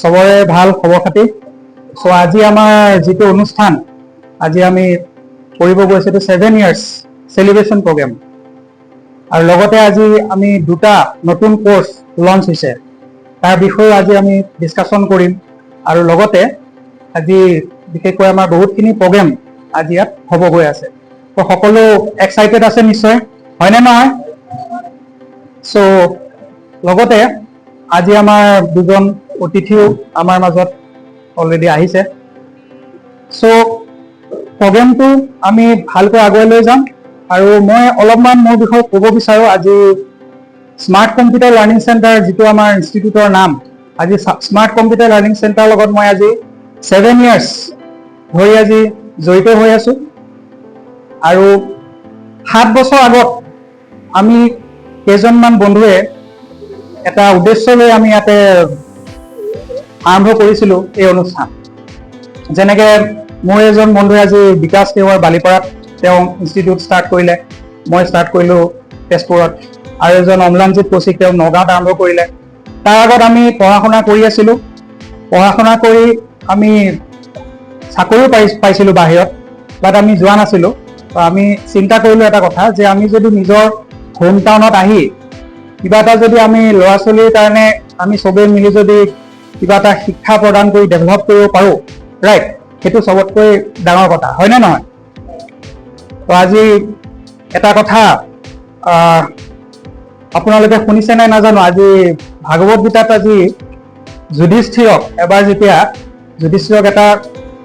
সবৰে ভাল খবৰ খাতি। সো আজি আমাৰ যিটো অনুষ্ঠান আজি আমি কৰিব গৈছো 7 ইয়াৰ্স সেলিব্ৰেশন প্ৰোগ্ৰাম আৰু লগতে আজি আমি দুটা নতুন কোৰ্স লঞ্চ হৈছে তাৰ বিষয়ে আজি আমি ডিসকাশন কৰিম আৰু লগতে আজি বিশেষকৈ আমাৰ বহুতখিনি প্ৰগ্ৰাম আজি ইয়াত হ'ব গৈ আছে। তো সকলো এক্সাইটেড আছে নিশ্চয়, হয়নে নহয়? সো লগতে আজি আমাৰ দুজন অতিথিও আমাৰ মাজত অলৰেডি আহিছে। সো প্ৰগ্ৰামটো আমি ভালকৈ আগুৱাই লৈ যাম আৰু মই অলপমান মোৰ বিষয়ে ক'ব বিচাৰো। আজি স্মাৰ্ট কম্পিউটাৰ লাৰ্নিং চেণ্টাৰ যিটো আমাৰ ইনষ্টিটিউটৰ নাম, আজি স্মাৰ্ট কম্পিউটাৰ লাৰ্নিং চেণ্টাৰৰ লগত মই আজি 7 ইয়াৰ্স ধৰি আজি জড়িত হৈ আছো আৰু 7 বছৰ আগত আমি কেইজনমান বন্ধুৱে এটা উদ্দেশ্য লৈ আমি ইয়াতে আৰম্ভ কৰিছিলো এই অনুষ্ঠান। যেনেকে মোৰ এজন বন্ধুৱে আজি বিকাশ তেওৱাৰ বালিপাৰাত তেওঁ ইনষ্টিটিউট ষ্টাৰ্ট কৰিলে, মই ষ্টাৰ্ট কৰিলো তেজপুৰত, আৰু এজন অম্লানজিৎ কৌশিক তেওঁ নগাঁৱত আৰম্ভ কৰিলে। তাৰ আগত আমি পঢ়া শুনা কৰি আছিলো, পঢ়া শুনা কৰি আমি চাকৰিও পাইছিলো বাহিৰত, বাট আমি যোৱা নাছিলো। আমি চিন্তা কৰিলো এটা কথা যে আমি যদি নিজৰ হোম টাউনত আহি কিবা এটা যদি আমি ল'ৰা ছোৱালীৰ কাৰণে আমি সবে মিলি যদি কিবা এটা শিক্ষা প্ৰদান কৰি ডেভেলপ কৰিব পাৰো, ৰাইট, সেইটো সবতকৈ ডাঙৰ কথা, হয়নে নহয়? তো আজি এটা কথা আপোনালোকে শুনিছে নাই নাজানো, আজি ভাগৱত গীতাত আজি যুধিষ্ঠিৰক এবাৰ যেতিয়া যুধিষ্ঠিৰক এটা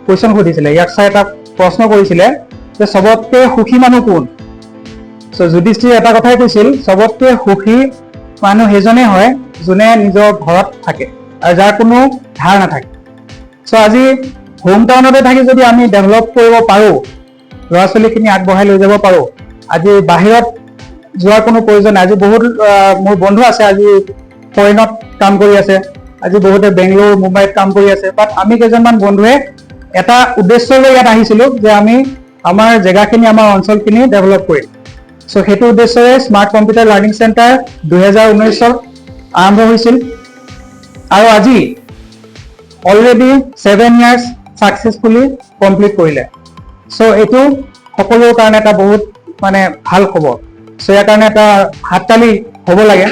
কুৱেশ্যন সুধিছিলে, ইয়াক চাই এটা প্ৰশ্ন কৰিছিলে যে সবতকৈ সুখী মানুহ কোন? সো যুধিষ্ঠিৰে এটা কথাই কৈছিল, সবতকৈ সুখী মানুহ সেইজনেই হয় যোনে নিজৰ ঘৰত থাকে আৰু যাৰ কোনো ধাৰ নাথাকে। সো আজি হোম টাউনতে থাকি যদি আমি ডেভেলপ কৰিব পাৰো, ল'ৰা ছোৱালীখিনি আগবঢ়াই লৈ যাব পাৰো, আজি বাহিৰত যোৱাৰ কোনো প্ৰয়োজন নাই। আজি বহুত মোৰ বন্ধু আছে আজি ফৰেইনত কাম কৰি আছে, আজি বহুতে বেংগলোৰ মুম্বাইত কাম কৰি আছে, বাট আমি কেইজনমান বন্ধুৱে এটা উদ্দেশ্য লৈ ইয়াত আহিছিলো যে আমি আমাৰ জেগাখিনি আমাৰ অঞ্চলখিনি ডেভেলপ কৰিম। সো সেইটো উদ্দেশ্যৰে স্মাৰ্ট কম্পিউটাৰ লাৰ্নিং চেণ্টাৰ 2019 আৰম্ভ হৈছিল আৰু আজি অলৰেডি 7 ইয়াৰ্স সাকসেসফুলি কমপ্লিট কৰিলে। সো এইটো সকলোৰ কাৰণে এটা বহুত মানে ভাল খবৰ। সো ইয়াৰ কাৰণে এটা হাততালি হ'ব লাগে।